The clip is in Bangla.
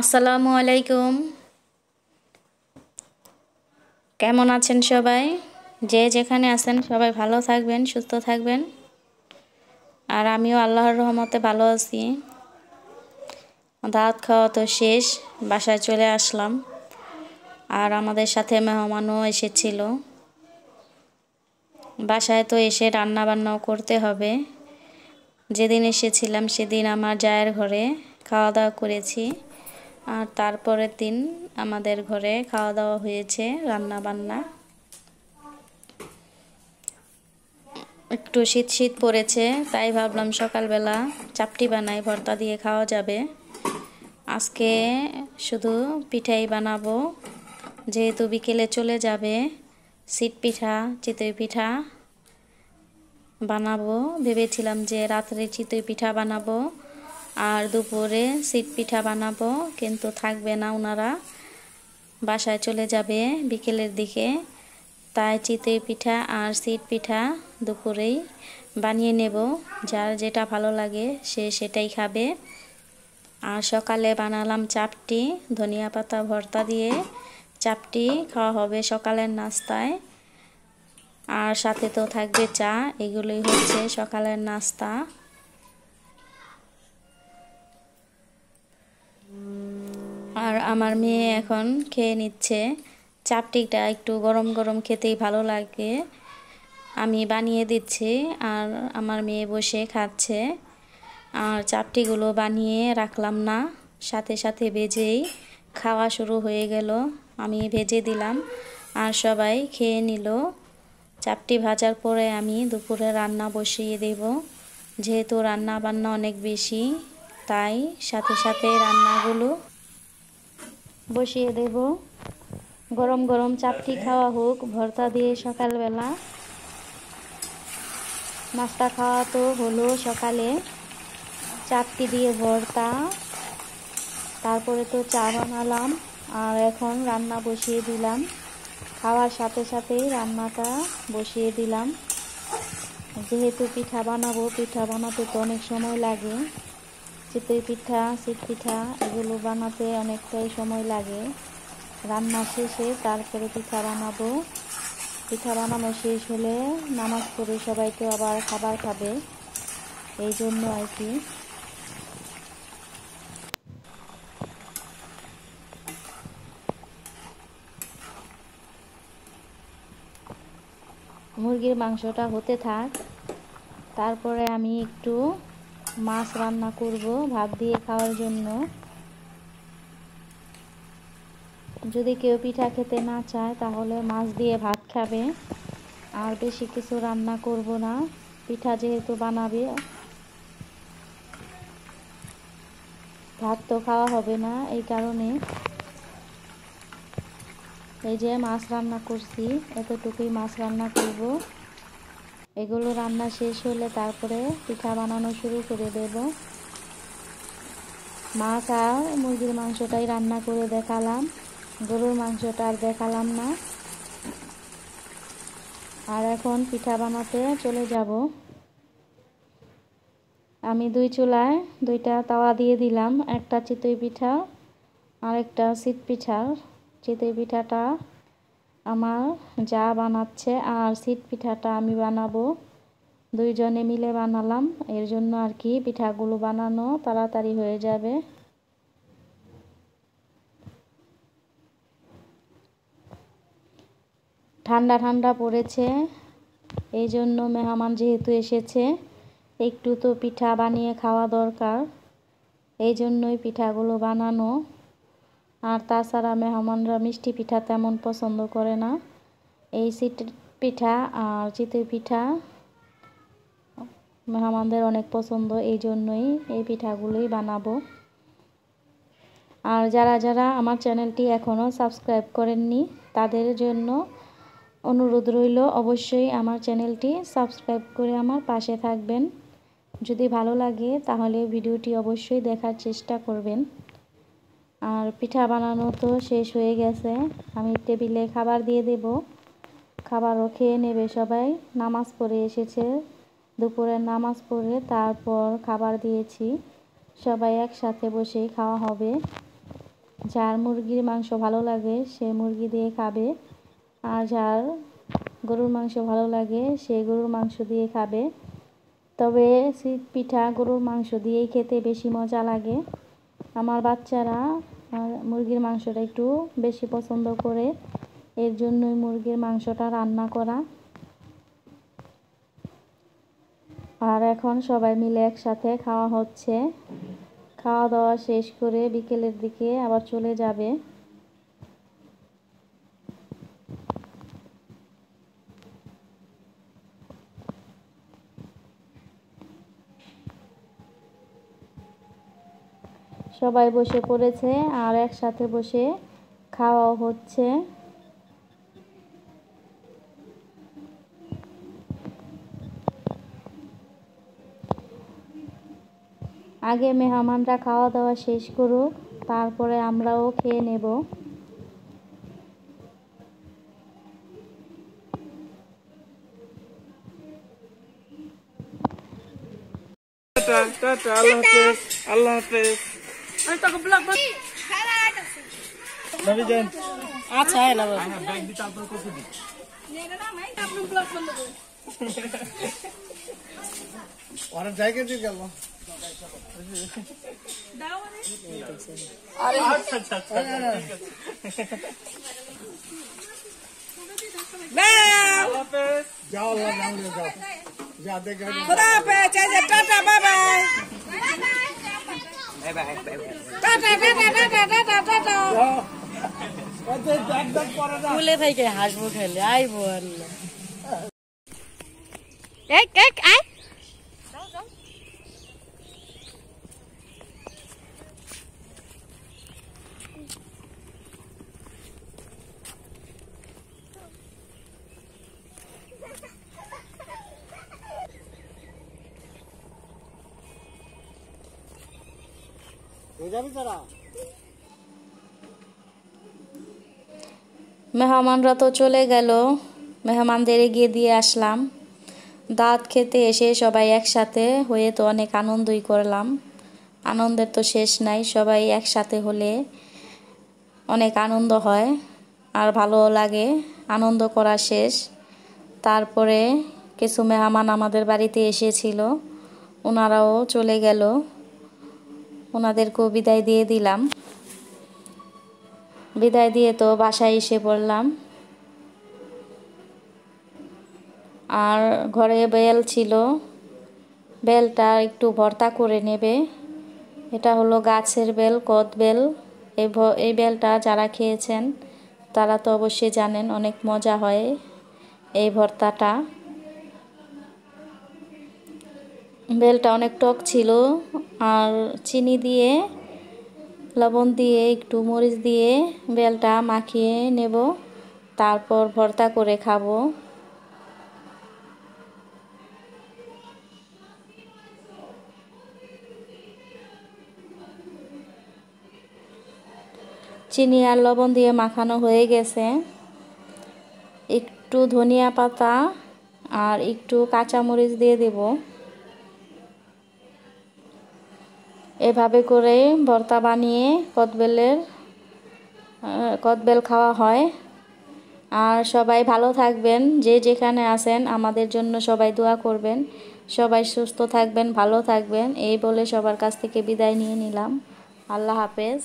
আসসালামু আলাইকুম। কেমন আছেন সবাই? যে যেখানে আছেন সবাই ভালো থাকবেন, সুস্থ থাকবেন। আর আমিও আল্লাহর রহমতে ভালো আছি। দাওয়াত খাওয়া তো শেষ, বাসায় চলে আসলাম। আর আমাদের সাথে মেহমানও এসেছিল। বাসায় তো এসে রান্না বান্নাও করতে হবে। যেদিন এসেছিলাম সেদিন আমার জায়ের ঘরে খাওয়া দাওয়া করেছি। আর তারপরের দিন আমাদের ঘরে খাওয়া দাওয়া হয়েছে, রান্না বান্না। একটু শীত শীত পড়েছে, তাই ভাবলাম সকালবেলা চাপটি বানাই, ভর্তা দিয়ে খাওয়া যাবে। আজকে শুধু পিঠাই বানাবো, যেহেতু বিকেলে চলে যাবে। শীত পিঠা, চিতই পিঠা বানাবো। ভেবেছিলাম যে রাত্রে চিতই পিঠা বানাবো আর দুপুরে শীত পিঠা বানাবো, কিন্তু থাকবে না, ওনারা বাসায় চলে যাবে বিকেলের দিকে। তাই চিতই পিঠা আর শীত পিঠা দুপুরেই বানিয়ে নেব। যার যেটা ভালো লাগে সে সেটাই খাবে। আর সকালে বানালাম চাপটি, ধনিয়া পাতা ভর্তা দিয়ে চাপটি খাওয়া হবে সকালের নাস্তায়। আর সাথে তো থাকবে চা। এগুলোই হচ্ছে সকালের নাস্তা। আর আমার মেয়ে এখন খেয়ে নিচ্ছে। চাপটিটা একটু গরম গরম খেতেই ভালো লাগে। আমি বানিয়ে দিচ্ছি আর আমার মেয়ে বসে খাচ্ছে। আর চাপটিগুলো বানিয়ে রাখলাম না, সাথে সাথে ভেজেই খাওয়া শুরু হয়ে গেল। আমি ভেজে দিলাম আর সবাই খেয়ে নিল। চাপটি ভাজার পরে আমি দুপুরে রান্না বসিয়ে দেব। যেহেতু রান্না বান্না অনেক বেশি, তাই সাথে সাথে রান্নাগুলো বসিয়ে দেব। গরম গরম চাপটি খাওয়া হোক ভর্তা দিয়ে। সকালবেলা নাস্তা খাওয়া তো হলো সকালে, চাপটি দিয়ে ভর্তা, তারপরে তো চা বানালাম। আর এখন রান্না বসিয়ে দিলাম। খাওয়ার সাথে সাথেই রান্নাটা বসিয়ে দিলাম। যেহেতু পিঠা বানাবো, পিঠা বানাতে তো অনেক সময় লাগে। চিতই পিঠা, শীত পিঠা এগুলো বানাতে অনেকটাই সময় লাগে। রান্না শেষে তারপরে পিঠা বানাবো। পিঠা বানানো শেষ হলে নামাজ পড়ে সবাই তো আবার খাবার খাবে, এই জন্য আর কি। মুরগির মাংসটা হতে থাক, তারপরে আমি একটু মাছ রান্না করব ভাত দিয়ে খাওয়ার জন্য। যদি কেউ পিঠা খেতে না চায় তাহলে মাছ দিয়ে ভাত খাবে। আর বেশি কিছু রান্না করব না, পিঠা যেহেতু বানাবে, ভাত তো খাওয়া হবে না, এই কারণে এই যে মাছ রান্না করছি, এতটুকুই মাছ রান্না করব। এগুলো রান্না শেষ হলে তারপরে পিঠা বানানো শুরু করে দেব। মাছ আর মুরগির মাংসটাই রান্না করে দেখালাম, গরুর মাংসটা আর দেখালাম না। আর এখন পিঠা বানাতে চলে যাব। আমি দুই চুলায় দুইটা তাওয়া দিয়ে দিলাম, একটা চিতই পিঠা আর একটা শীত পিঠার। চিতই পিঠাটা আমার যা বানাচ্ছে আর শীত পিঠাটা আমি বানাবো, দুইজনে মিলে বানালাম। এর জন্য আর কি পিঠাগুলো বানানো তাড়াতাড়ি হয়ে যাবে। ঠান্ডা ঠান্ডা পড়েছে, এই জন্য মেহমান যেহেতু এসেছে একটু তো পিঠা বানিয়ে খাওয়া দরকার, এই জন্যই পিঠাগুলো বানানো। আর তাছাড়া মেহমানরা মিষ্টি পিঠা তেমন পছন্দ করে না। এই শীত পিঠা আর চিতই পিঠা মেহমানদের অনেক পছন্দ, এই জন্যই এই পিঠাগুলোই বানাবো। আর যারা যারা আমার চ্যানেলটি এখনও সাবস্ক্রাইব করেননি তাদের জন্য অনুরোধ রইল, অবশ্যই আমার চ্যানেলটি সাবস্ক্রাইব করে আমার পাশে থাকবেন। যদি ভালো লাগে তাহলে ভিডিওটি অবশ্যই দেখার চেষ্টা করবেন। আর পিঠা বানানো তো শেষ হয়ে গেছে, আমি টেবিলে খাবার দিয়ে দেব। খাবারও খেয়ে নেবে সবাই। নামাজ পড়ে এসেছে, দুপুরের নামাজ পড়ে তারপর খাবার দিয়েছি, সবাই একসাথে বসেই খাওয়া হবে। যার মুরগির মাংস ভালো লাগে সে মুরগি দিয়ে খাবে, আর যার গরুর মাংস ভালো লাগে সে গরুর মাংস দিয়ে খাবে। তবে শীত পিঠা গরুর মাংস দিয়েই খেতে বেশি মজা লাগে। আমার বাচ্চারা মুরগির মাংসটা একটু বেশি পছন্দ করে, এর জন্যই মুরগির মাংসটা রান্না করা। আর এখন সবাই মিলে একসাথে খাওয়া হচ্ছে। খাওয়া দাওয়া শেষ করে বিকেলের দিকে আবার চলে যাবে। সবাই বসে পড়েছে আর একসাথে বসে খাওয়াও হচ্ছে। আগে মেহমানরা খাওয়া দাওয়া শেষ করুক, তারপরে আমরাও খেয়ে নেব। টাটা, আল্লাহ হাফেজ, আল্লাহ হাফেজ। আচ্ছা না ব্যাগ দিতে আপনার কত দিন অনেক জায়গা দিয়ে গেল। যাও আল্লাহ নাম যাও যা দেখে খোদা হাফেজ, tata bye bye bye bye tata tata tata tata tata ভুলে থেকে হাসবো খেলে আইবো আল্লাহ এক এক আই মেহমানরা তো চলে গেল, মেহমানদের এগিয়ে দিয়ে আসলাম। দাওয়াত খেতে এসে সবাই একসাথে হয়ে তো অনেক আনন্দই করলাম। আনন্দের তো শেষ নাই, সবাই একসাথে হলে অনেক আনন্দ হয় আর ভালো লাগে। আনন্দ করা শেষ, তারপরে কিছু মেহমান আমাদের বাড়িতে এসেছিল, ওনারাও চলে গেল, ওনাদেরকেও বিদায় দিয়ে দিলাম। বিদায় দিয়ে তো বাসায় এসে পড়লাম। আর ঘরে বেল ছিল, বেলটা একটু ভর্তা করে নেবে। এটা হলো গাছের বেল, কদ বেল। এই বেলটা যারা খেয়েছেন তারা তো অবশ্যই জানেন অনেক মজা হয় এই ভর্তাটা। বেলটা অনেক টক ছিল, আর চিনি দিয়ে লবণ দিয়ে একটু মরিচ দিয়ে বেলটা মাখিয়ে নেব, তারপর ভর্তা করে খাবো। চিনি আর লবণ দিয়ে মাখানো হয়ে গেছে। একটু ধনিয়া পাতা আর একটু কাঁচামরিচ দিয়ে দেব। এভাবে করে ভর্তা বানিয়ে কদবেল খাওয়া হয়। আর সবাই ভালো থাকবেন, যে যেখানে আছেন আমাদের জন্য সবাই দোয়া করবেন। সবাই সুস্থ থাকবেন, ভালো থাকবেন, এই বলে সবার কাছ থেকে বিদায় নিয়ে নিলাম। আল্লাহ হাফেজ।